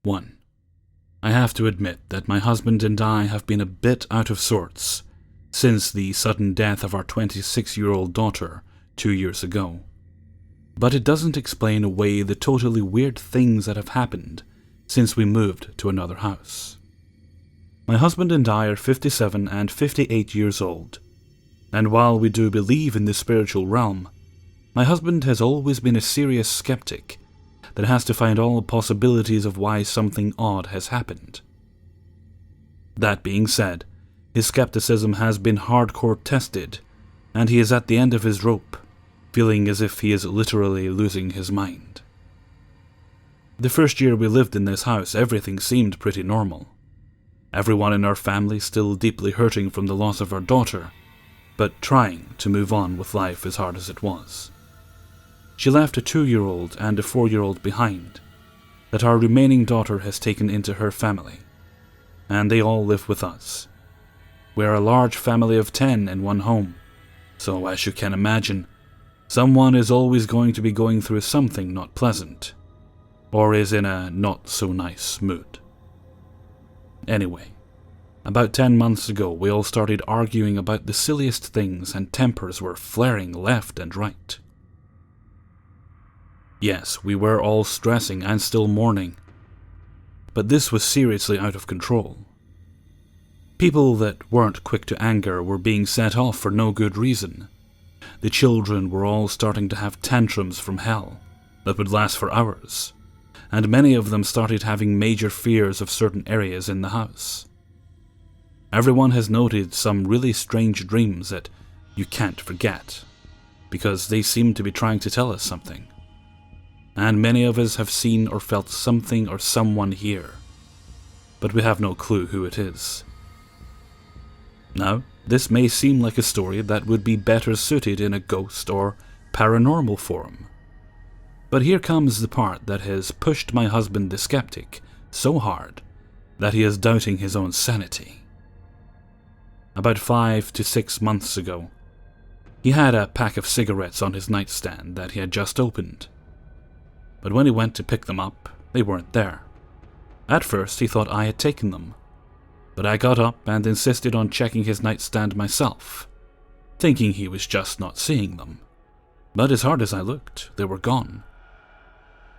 1. I have to admit that my husband and I have been a bit out of sorts since the sudden death of our 26-year-old daughter 2 years ago. But it doesn't explain away the totally weird things that have happened since we moved to another house. My husband and I are 57 and 58 years old, and while we do believe in the spiritual realm, my husband has always been a serious skeptic that has to find all possibilities of why something odd has happened. That being said, his skepticism has been hardcore tested, and he is at the end of his rope, feeling as if he is literally losing his mind. The first year we lived in this house, everything seemed pretty normal. Everyone in our family still deeply hurting from the loss of our daughter, but trying to move on with life as hard as it was. She left a 2-year-old and a 4-year-old behind, that our remaining daughter has taken into her family, and they all live with us. We are a large family of 10 in one home, so as you can imagine, someone is always going to be going through something not pleasant, or is in a not-so-nice mood. Anyway, about 10 months ago we all started arguing about the silliest things and tempers were flaring left and right. Yes, we were all stressing and still mourning, but this was seriously out of control. People that weren't quick to anger were being set off for no good reason. The children were all starting to have tantrums from hell that would last for hours, and many of them started having major fears of certain areas in the house. Everyone has noted some really strange dreams that you can't forget, because they seem to be trying to tell us something. And many of us have seen or felt something or someone here, but we have no clue who it is. Now, this may seem like a story that would be better suited in a ghost or paranormal forum, but here comes the part that has pushed my husband the skeptic so hard that he is doubting his own sanity. About 5 to 6 months ago, he had a pack of cigarettes on his nightstand that he had just opened. But when he went to pick them up, they weren't there. At first, he thought I had taken them, but I got up and insisted on checking his nightstand myself, thinking he was just not seeing them. But as hard as I looked, they were gone.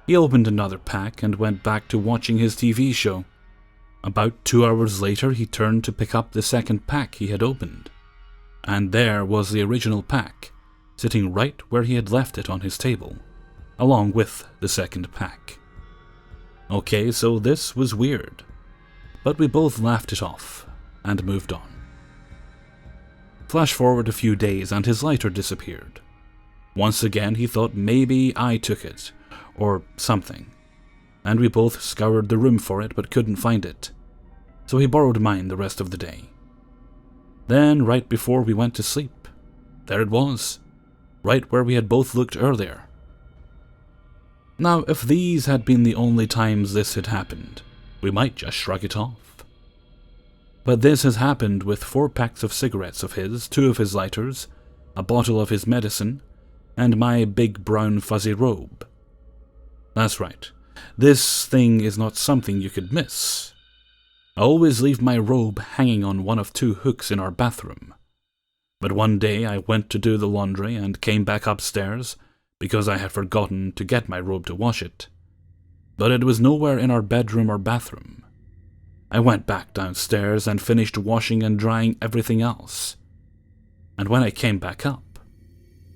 He opened another pack and went back to watching his TV show. About 2 hours later, he turned to pick up the second pack he had opened, and there was the original pack, sitting right where he had left it on his table, along with the second pack. Okay, so this was weird, but we both laughed it off and moved on. Flash forward a few days and his lighter disappeared. Once again he thought maybe I took it, or something, and we both scoured the room for it but couldn't find it, so he borrowed mine the rest of the day. Then, right before we went to sleep, there it was, right where we had both looked earlier. Now, if these had been the only times this had happened, we might just shrug it off. But this has happened with 4 packs of cigarettes of his, 2 of his lighters, a bottle of his medicine, and my big brown fuzzy robe. That's right, this thing is not something you could miss. I always leave my robe hanging on one of 2 hooks in our bathroom. But one day I went to do the laundry and came back upstairs, because I had forgotten to get my robe to wash it, but it was nowhere in our bedroom or bathroom. I went back downstairs and finished washing and drying everything else, and when I came back up,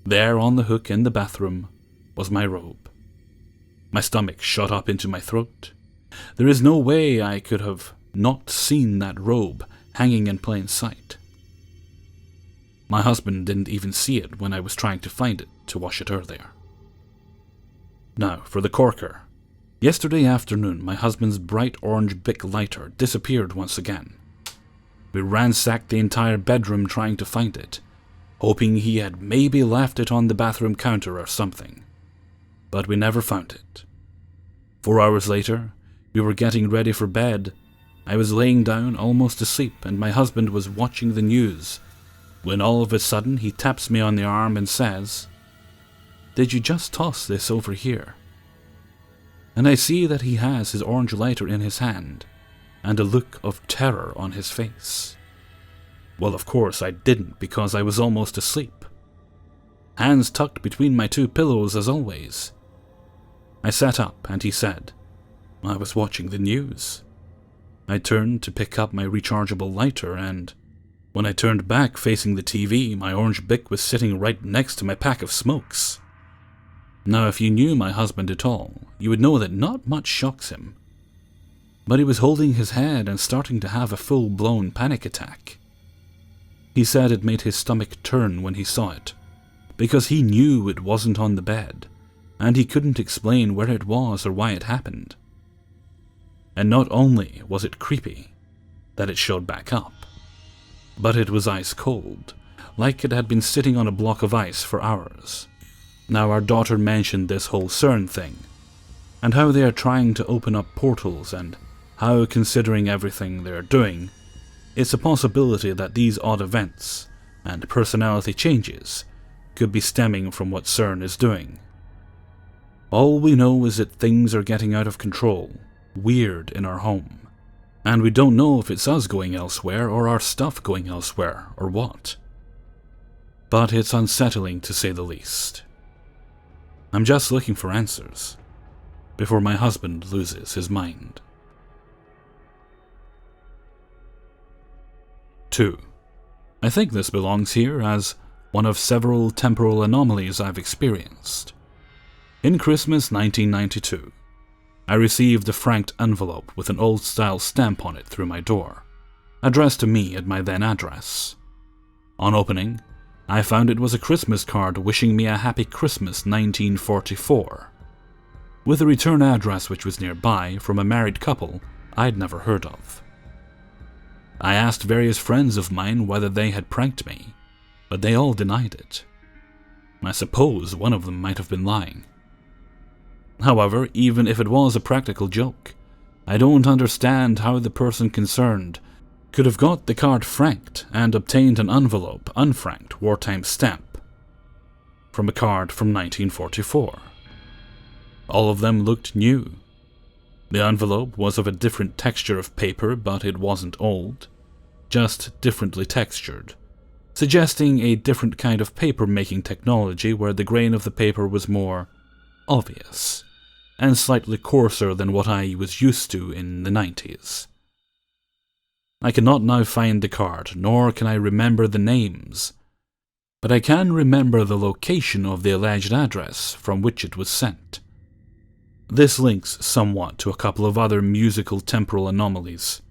there on the hook in the bathroom was my robe. My stomach shot up into my throat. There is no way I could have not seen that robe hanging in plain sight. My husband didn't even see it when I was trying to find it to wash it earlier. Now, for the corker. Yesterday afternoon, my husband's bright orange Bic lighter disappeared once again. We ransacked the entire bedroom trying to find it, hoping he had maybe left it on the bathroom counter or something. But we never found it. 4 hours later, we were getting ready for bed. I was laying down, almost asleep, and my husband was watching the news, when all of a sudden he taps me on the arm and says, "Did you just toss this over here?" and I see that he has his orange lighter in his hand, and a look of terror on his face. Well, of course I didn't, because I was almost asleep. Hands tucked between my two pillows as always. I sat up, and he said, "I was watching the news." I turned to pick up my rechargeable lighter, and when I turned back facing the TV, my orange Bic was sitting right next to my pack of smokes. Now, if you knew my husband at all, you would know that not much shocks him. But he was holding his head and starting to have a full-blown panic attack. He said it made his stomach turn when he saw it, because he knew it wasn't on the bed, and he couldn't explain where it was or why it happened. And not only was it creepy that it showed back up, but it was ice cold, like it had been sitting on a block of ice for hours. Now, our daughter mentioned this whole CERN thing, and how they are trying to open up portals, and how, considering everything they are doing, it's a possibility that these odd events and personality changes could be stemming from what CERN is doing. All we know is that things are getting out of control, weird in our home, and we don't know if it's us going elsewhere or our stuff going elsewhere or what. But it's unsettling to say the least. I'm just looking for answers before my husband loses his mind. 2. I think this belongs here as one of several temporal anomalies I've experienced. In Christmas 1992, I received a franked envelope with an old-style stamp on it through my door, addressed to me at my then address. On opening, I found it was a Christmas card wishing me a happy Christmas 1944, with a return address which was nearby from a married couple I'd never heard of. I asked various friends of mine whether they had pranked me, but they all denied it. I suppose one of them might have been lying. However, even if it was a practical joke, I don't understand how the person concerned could have got the card franked and obtained an envelope unfranked wartime stamp from a card from 1944. All of them looked new. The envelope was of a different texture of paper, but it wasn't old, just differently textured, suggesting a different kind of paper-making technology where the grain of the paper was more obvious and slightly coarser than what I was used to in the 90s. I cannot now find the card, nor can I remember the names, but I can remember the location of the alleged address from which it was sent. This links somewhat to a couple of other musical temporal anomalies.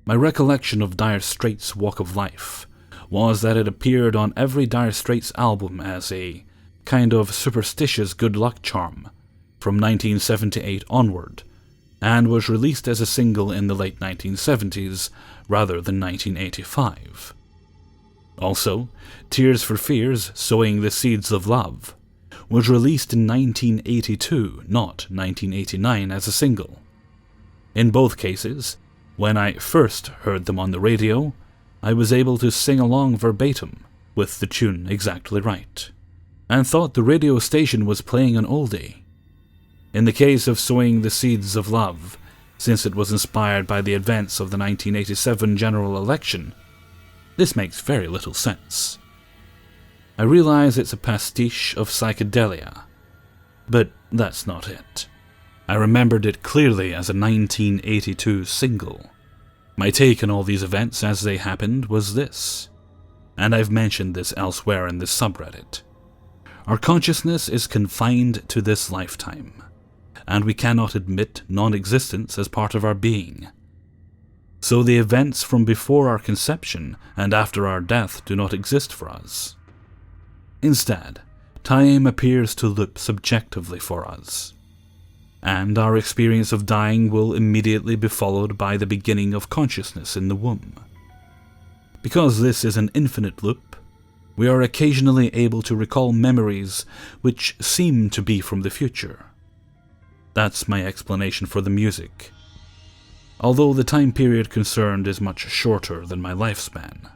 My recollection of Dire Straits' Walk of Life was that it appeared on every Dire Straits album as a kind of superstitious good luck charm from 1978 onward, and was released as a single in the late 1970s rather than 1985. Also, Tears for Fears' Sowing the Seeds of Love was released in 1982, not 1989, as a single. In both cases, when I first heard them on the radio, I was able to sing along verbatim with the tune exactly right, and thought the radio station was playing an oldie. In the case of Sowing the Seeds of Love, since it was inspired by the events of the 1987 general election, this makes very little sense. I realize it's a pastiche of psychedelia, but that's not it. I remembered it clearly as a 1982 single. My take on all these events as they happened was this, and I've mentioned this elsewhere in this subreddit. Our consciousness is confined to this lifetime, and we cannot admit non-existence as part of our being. So the events from before our conception and after our death do not exist for us. Instead, time appears to loop subjectively for us, and our experience of dying will immediately be followed by the beginning of consciousness in the womb. Because this is an infinite loop, we are occasionally able to recall memories which seem to be from the future. That's my explanation for the music, although the time period concerned is much shorter than my lifespan.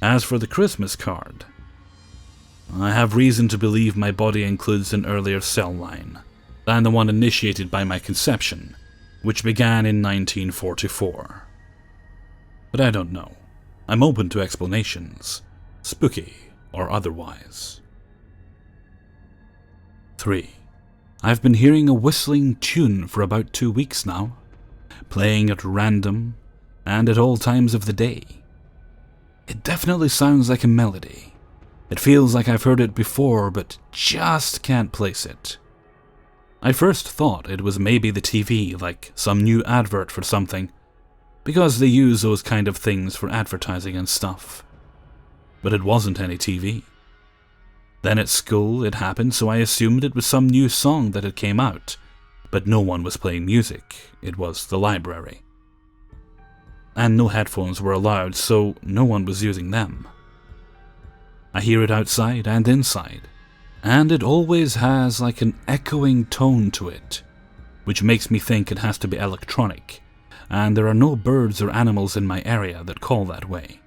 As for the Christmas card, I have reason to believe my body includes an earlier cell line than the one initiated by my conception, which began in 1944. But I don't know. I'm open to explanations, spooky or otherwise. 3. I've been hearing a whistling tune for about 2 weeks now, playing at random and at all times of the day. It definitely sounds like a melody. It feels like I've heard it before, but just can't place it. I first thought it was maybe the TV, like some new advert for something, because they use those kind of things for advertising and stuff. But it wasn't any TV. Then at school it happened, so I assumed it was some new song that had came out, but no one was playing music. It was the library. And no headphones were allowed, so no one was using them. I hear it outside and inside, and it always has like an echoing tone to it, which makes me think it has to be electronic, and there are no birds or animals in my area that call that way.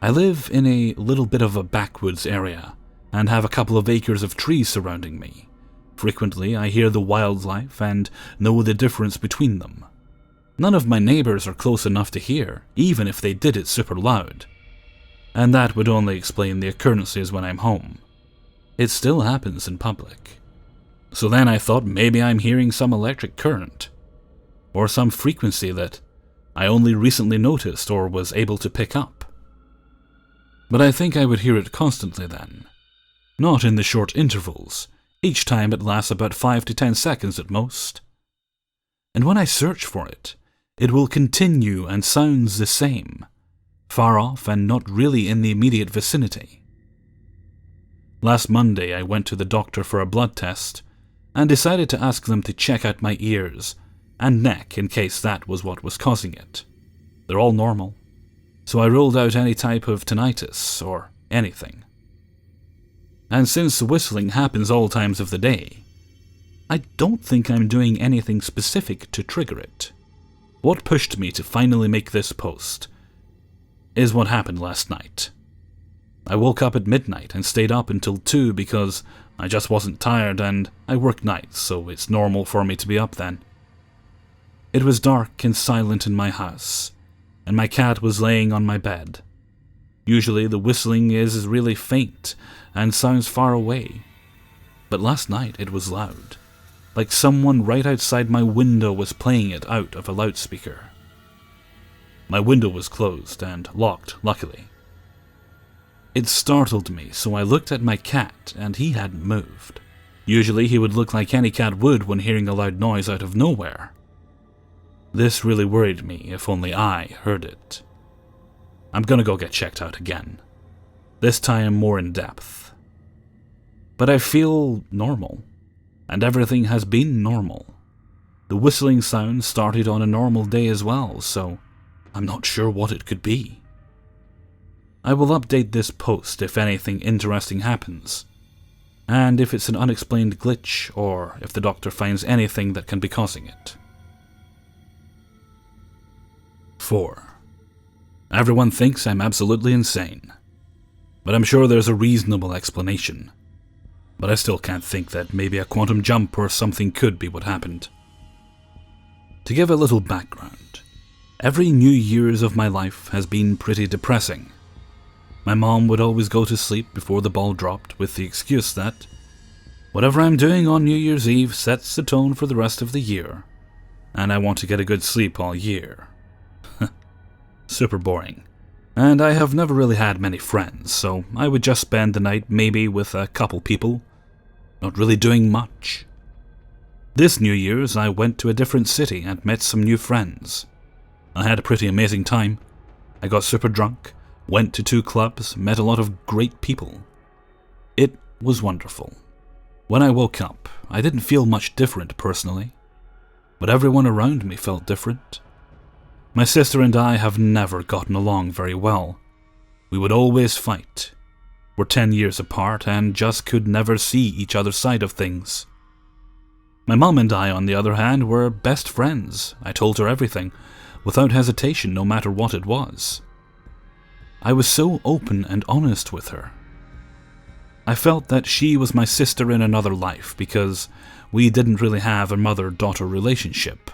I live in a little bit of a backwoods area, and have a couple of acres of trees surrounding me. Frequently I hear the wildlife and know the difference between them. None of my neighbors are close enough to hear, even if they did it super loud. And that would only explain the occurrences when I'm home. It still happens in public. So then I thought maybe I'm hearing some electric current, or some frequency that I only recently noticed or was able to pick up. But I think I would hear it constantly then. Not in the short intervals. Each time it lasts about 5 to 10 seconds at most. And when I search for it, it will continue and sounds the same, far off and not really in the immediate vicinity. Last Monday I went to the doctor for a blood test and decided to ask them to check out my ears and neck in case that was what was causing it. They're all normal, so I ruled out any type of tinnitus or anything. And since the whistling happens all times of the day, I don't think I'm doing anything specific to trigger it. What pushed me to finally make this post is what happened last night. I woke up at midnight and stayed up until 2 because I just wasn't tired and I work nights, so it's normal for me to be up then. It was dark and silent in my house, and my cat was laying on my bed. Usually the whistling is really faint and sounds far away, but last night it was loud, like someone right outside my window was playing it out of a loudspeaker. My window was closed and locked, luckily. It startled me, so I looked at my cat and he hadn't moved. Usually he would look like any cat would when hearing a loud noise out of nowhere. This really worried me, if only I heard it. I'm gonna go get checked out again. This time more in depth. But I feel normal, and everything has been normal. The whistling sound started on a normal day as well, so I'm not sure what it could be. I will update this post if anything interesting happens, and if it's an unexplained glitch or if the doctor finds anything that can be causing it. 4. Everyone thinks I'm absolutely insane, but I'm sure there's a reasonable explanation. But I still can't think that maybe a quantum jump or something could be what happened. To give a little background, every New Year's of my life has been pretty depressing. My mom would always go to sleep before the ball dropped with the excuse that whatever I'm doing on New Year's Eve sets the tone for the rest of the year, and I want to get a good sleep all year. Super boring. And I have never really had many friends, so I would just spend the night maybe with a couple people, not really doing much. This New Year's I went to a different city and met some new friends. I had a pretty amazing time. I got super drunk, went to 2 clubs, met a lot of great people. It was wonderful. When I woke up, I didn't feel much different personally, but everyone around me felt different. My sister and I have never gotten along very well. We would always fight. We're 10 years apart and just could never see each other's side of things. My mom and I, on the other hand, were best friends. I told her everything, without hesitation, no matter what it was. I was so open and honest with her. I felt that she was my sister in another life because We didn't really have a mother-daughter relationship.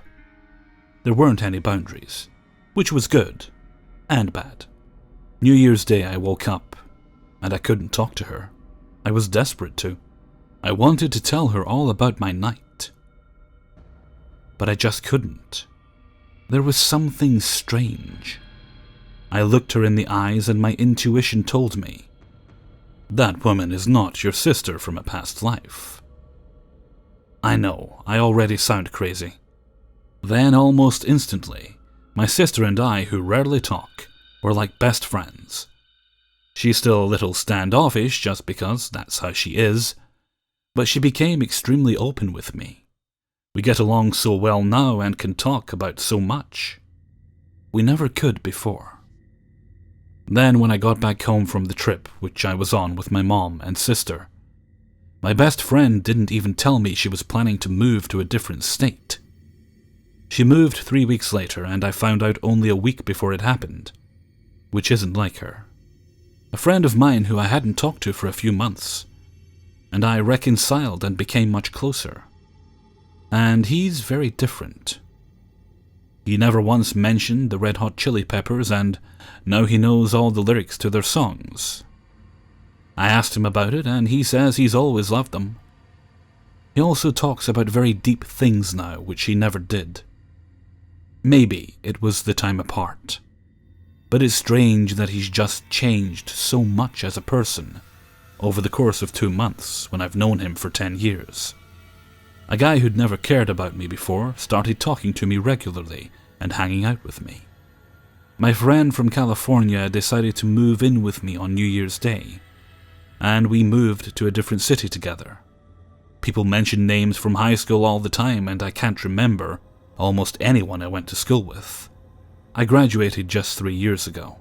There weren't any boundaries, which was good and bad. New Year's Day I woke up, and I couldn't talk to her. I was desperate to. I wanted to tell her all about my night. But I just couldn't. There was something strange. I looked her in the eyes and my intuition told me, that woman is not your sister from a past life. I know, I already sound crazy. Then almost instantly, my sister and I, who rarely talk, were like best friends. She's still a little standoffish just because that's how she is, but she became extremely open with me. We get along so well now and can talk about so much. We never could before. Then when I got back home from the trip which I was on with my mom and sister, my best friend didn't even tell me she was planning to move to a different state. She moved 3 weeks later and I found out only a week before it happened, which isn't like her. A friend of mine who I hadn't talked to for a few months, and I reconciled and became much closer. And he's very different. He never once mentioned the Red Hot Chili Peppers, and now he knows all the lyrics to their songs. I asked him about it, and he says he's always loved them. He also talks about very deep things now, which he never did. Maybe it was the time apart, but it's strange that he's just changed so much as a person over the course of 2 months when I've known him for 10 years. A guy who'd never cared about me before started talking to me regularly and hanging out with me. My friend from California decided to move in with me on New Year's Day, and we moved to a different city together. People mention names from high school all the time, and I can't remember almost anyone I went to school with. I graduated just 3 years ago.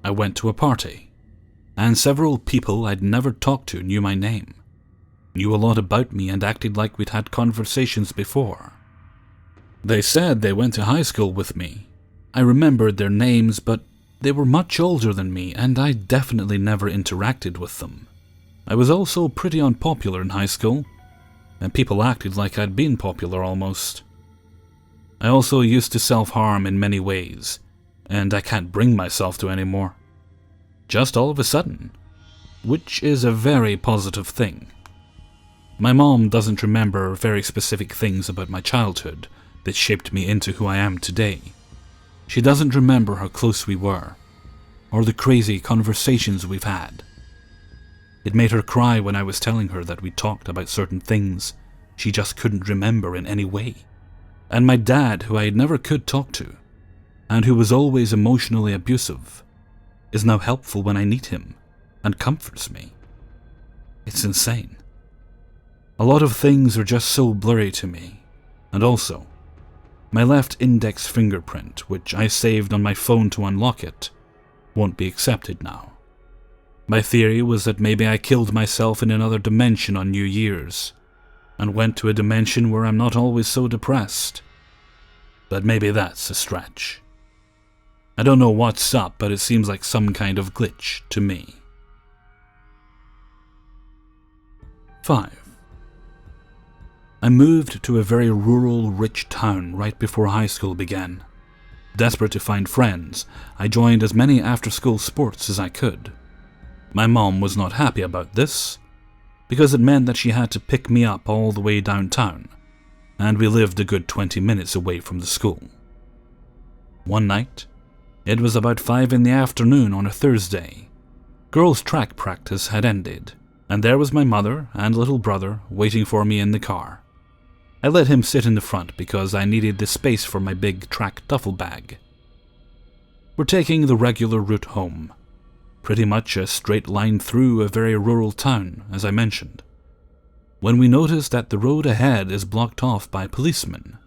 I went to a party, and several people I'd never talked to knew my name, knew a lot about me and acted like we'd had conversations before. They said they went to high school with me. I remembered their names, but they were much older than me, and I definitely never interacted with them. I was also pretty unpopular in high school, and people acted like I'd been popular almost. I also used to self-harm in many ways, and I can't bring myself to anymore. Just all of a sudden, which is a very positive thing. My mom doesn't remember very specific things about my childhood that shaped me into who I am today. She doesn't remember how close we were, or the crazy conversations we've had. It made her cry when I was telling her that we talked about certain things she just couldn't remember in any way. And my dad, who I never could talk to, and who was always emotionally abusive, is now helpful when I need him, and comforts me. It's insane. A lot of things are just so blurry to me, and also, my left index fingerprint, which I saved on my phone to unlock it, won't be accepted now. My theory was that maybe I killed myself in another dimension on New Year's, and went to a dimension where I'm not always so depressed. But maybe that's a stretch. I don't know what's up, but it seems like some kind of glitch to me. 5. I moved to a very rural, rich town right before high school began. Desperate to find friends, I joined as many after-school sports as I could. My mom was not happy about this, because it meant that she had to pick me up all the way downtown, and we lived a good 20 minutes away from the school. One night, it was about 5 in the afternoon on a Thursday. Girls' track practice had ended, and there was my mother and little brother waiting for me in the car. I let him sit in the front because I needed the space for my big track duffel bag. We're taking the regular route home, pretty much a straight line through a very rural town, as I mentioned, when we notice that the road ahead is blocked off by policemen.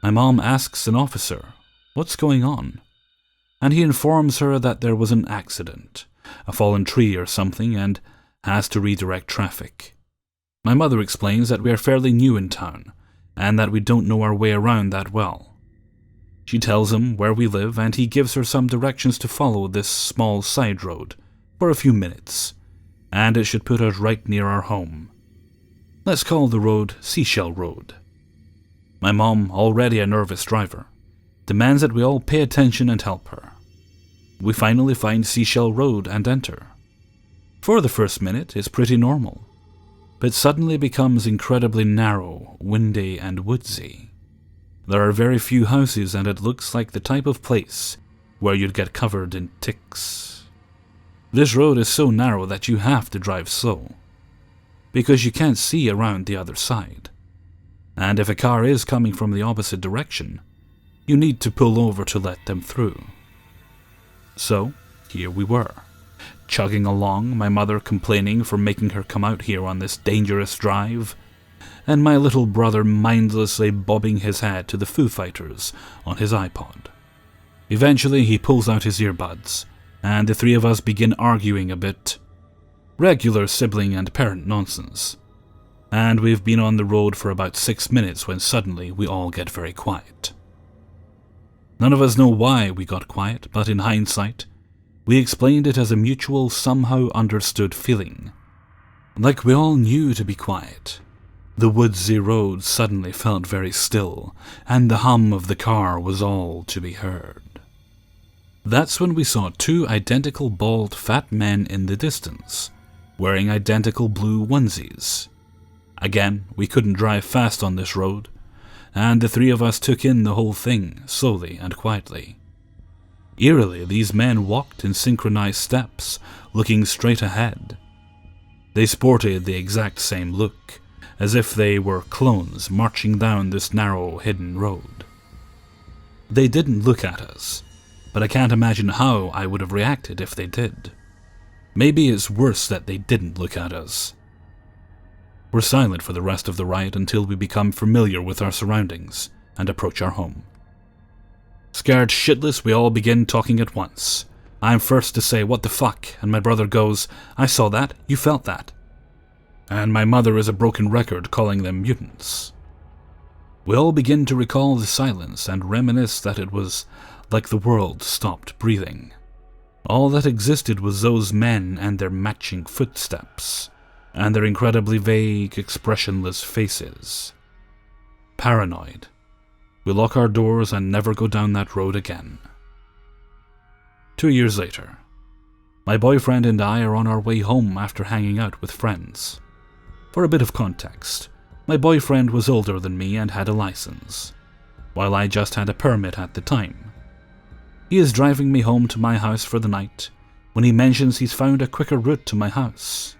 My mom asks an officer, "What's going on?" And he informs her that there was an accident, a fallen tree or something, and has to redirect traffic. My mother explains that we are fairly new in town, and that we don't know our way around that well. She tells him where we live, and he gives her some directions to follow this small side road for a few minutes, and it should put us right near our home. Let's call the road Seashell Road. My mom, already a nervous driver, demands that we all pay attention and help her. We finally find Seashell Road and enter. For the first minute, it's pretty normal, but suddenly becomes incredibly narrow, windy, and woodsy. There are very few houses, and it looks like the type of place where you'd get covered in ticks. This road is so narrow that you have to drive slow, because you can't see around the other side. And if a car is coming from the opposite direction, you need to pull over to let them through. So, here we were, chugging along, my mother complaining for making her come out here on this dangerous drive, and my little brother mindlessly bobbing his head to the Foo Fighters on his iPod. Eventually he pulls out his earbuds, and the three of us begin arguing a bit. Regular sibling and parent nonsense. And we've been on the road for about 6 minutes when suddenly we all get very quiet. None of us know why we got quiet, but in hindsight, we explained it as a mutual, somehow understood feeling. Like we all knew to be quiet. The woodsy road suddenly felt very still, and the hum of the car was all to be heard. That's when we saw two identical bald fat men in the distance, wearing identical blue onesies. Again, we couldn't drive fast on this road, and the three of us took in the whole thing, slowly and quietly. Eerily, these men walked in synchronized steps, looking straight ahead. They sported the exact same look, as if they were clones marching down this narrow, hidden road. They didn't look at us, but I can't imagine how I would have reacted if they did. Maybe it's worse that they didn't look at us. We're silent for the rest of the ride until we become familiar with our surroundings and approach our home. Scared shitless, we all begin talking at once. I'm first to say, "What the fuck?" and my brother goes, "I saw that, you felt that." And my mother is a broken record calling them mutants. We all begin to recall the silence and reminisce that it was like the world stopped breathing. All that existed was those men and their matching footsteps, and their incredibly vague, expressionless faces. Paranoid, we lock our doors and never go down that road again. 2 years later, my boyfriend and I are on our way home after hanging out with friends. For a bit of context, my boyfriend was older than me and had a license, while I just had a permit at the time. He is driving me home to my house for the night when he mentions he's found a quicker route to my house.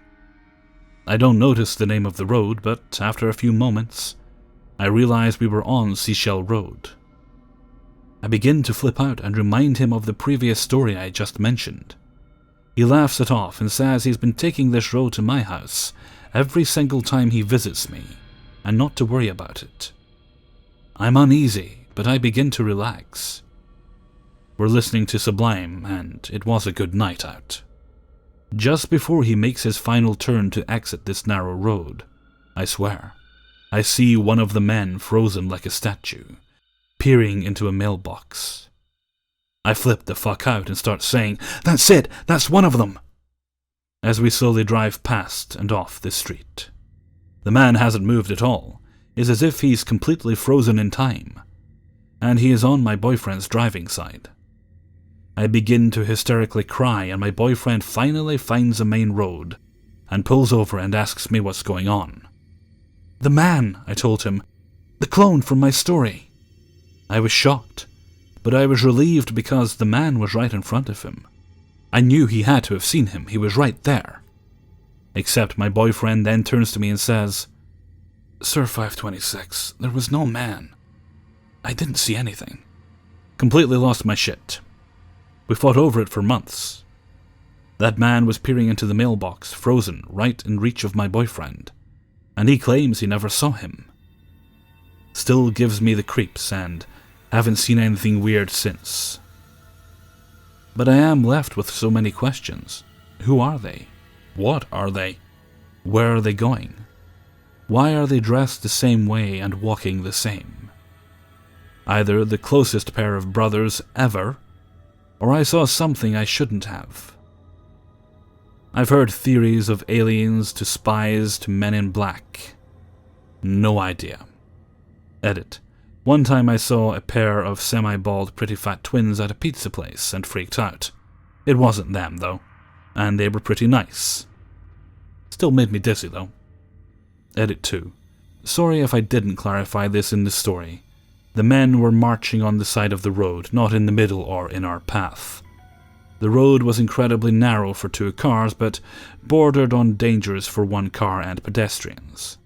I don't notice the name of the road, but after a few moments, I realize we were on Seashell Road. I begin to flip out and remind him of the previous story I just mentioned. He laughs it off and says he's been taking this road to my house every single time he visits me, and not to worry about it. I'm uneasy, but I begin to relax. We're listening to Sublime, and it was a good night out. Just before he makes his final turn to exit this narrow road, I swear, I see one of the men frozen like a statue, peering into a mailbox. I flip the fuck out and start saying, "That's it! That's one of them!" as we slowly drive past and off this street. The man hasn't moved at all. It's as if he's completely frozen in time, and he is on my boyfriend's driving side. I begin to hysterically cry, and my boyfriend finally finds the main road and pulls over and asks me what's going on. "The man," I told him. "The clone from my story." I was shocked, but I was relieved because the man was right in front of him. I knew he had to have seen him. He was right there. Except my boyfriend then turns to me and says, "Sir 526, there was no man. I didn't see anything." Completely lost my shit. We fought over it for months. That man was peering into the mailbox, frozen, right in reach of my boyfriend, and he claims he never saw him. Still gives me the creeps, and haven't seen anything weird since. But I am left with so many questions. Who are they? What are they? Where are they going? Why are they dressed the same way and walking the same? Either the closest pair of brothers ever, or I saw something I shouldn't have. I've heard theories of aliens to spies to men in black, No idea. Edit. One time I saw a pair of semi-bald pretty fat twins at a pizza place and freaked out. It wasn't them though, and they were pretty nice. Still made me dizzy though. Edit 2. Sorry if I didn't clarify this in the story. The men were marching on the side of the road, not in the middle or in our path. The road was incredibly narrow for 2 cars, but bordered on dangers for 1 car and pedestrians.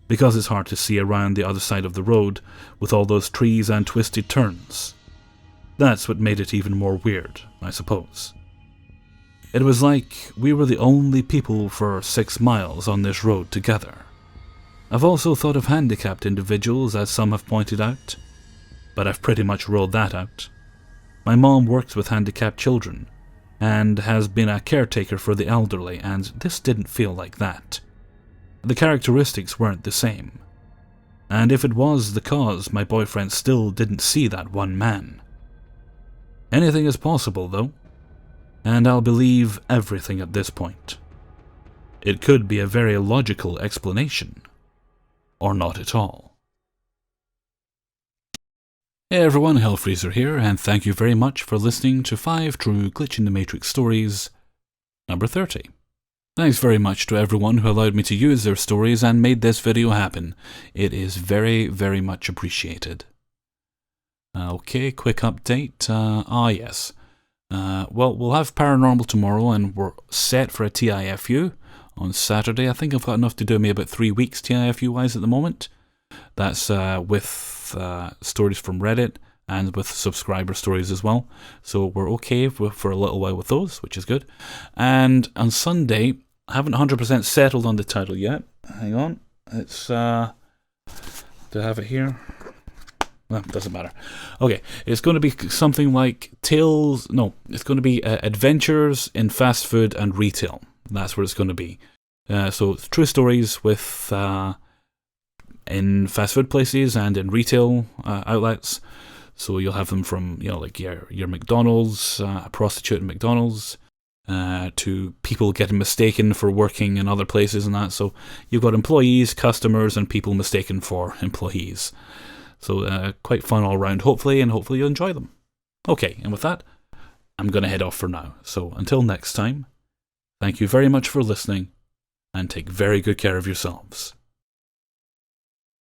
Because it's hard to see around the other side of the road, with all those trees and twisted turns. That's what made it even more weird, I suppose. It was like we were the only people for 6 miles on this road together. I've also thought of handicapped individuals, as some have pointed out, but I've pretty much ruled that out. My mom works with handicapped children, and has been a caretaker for the elderly, and this didn't feel like that. The characteristics weren't the same. And if it was the cause, my boyfriend still didn't see that one man. Anything is possible, though, and I'll believe everything at this point. It could be a very logical explanation, or not at all. Hey everyone, Hellfreezer here, and thank you very much for listening to 5 True Glitch in the Matrix Stories, number 30. Thanks very much to everyone who allowed me to use their stories and made this video happen. It is very, very much appreciated. Okay, quick update. Yes. Well, we'll have Paranormal tomorrow, and we're set for a TIFU on Saturday. I think I've got enough to do me about 3 weeks TIFU-wise at the moment. That's with stories from Reddit and with subscriber stories as well. So we're okay for a little while with those, which is good. And on Sunday, I haven't 100% settled on the title yet. Hang on. It's, do I have it here? Well, doesn't matter. Okay, it's going to be something like Tales... No, it's going to be Adventures in Fast Food and Retail. That's what it's going to be. So it's true stories with in fast food places and in retail outlets. So you'll have them from, like your McDonald's, a prostitute in McDonald's, to people getting mistaken for working in other places and that. So you've got employees, customers, and people mistaken for employees. So quite fun all around, hopefully, and hopefully you'll enjoy them. Okay, and with that, I'm going to head off for now. So until next time, thank you very much for listening, and take very good care of yourselves.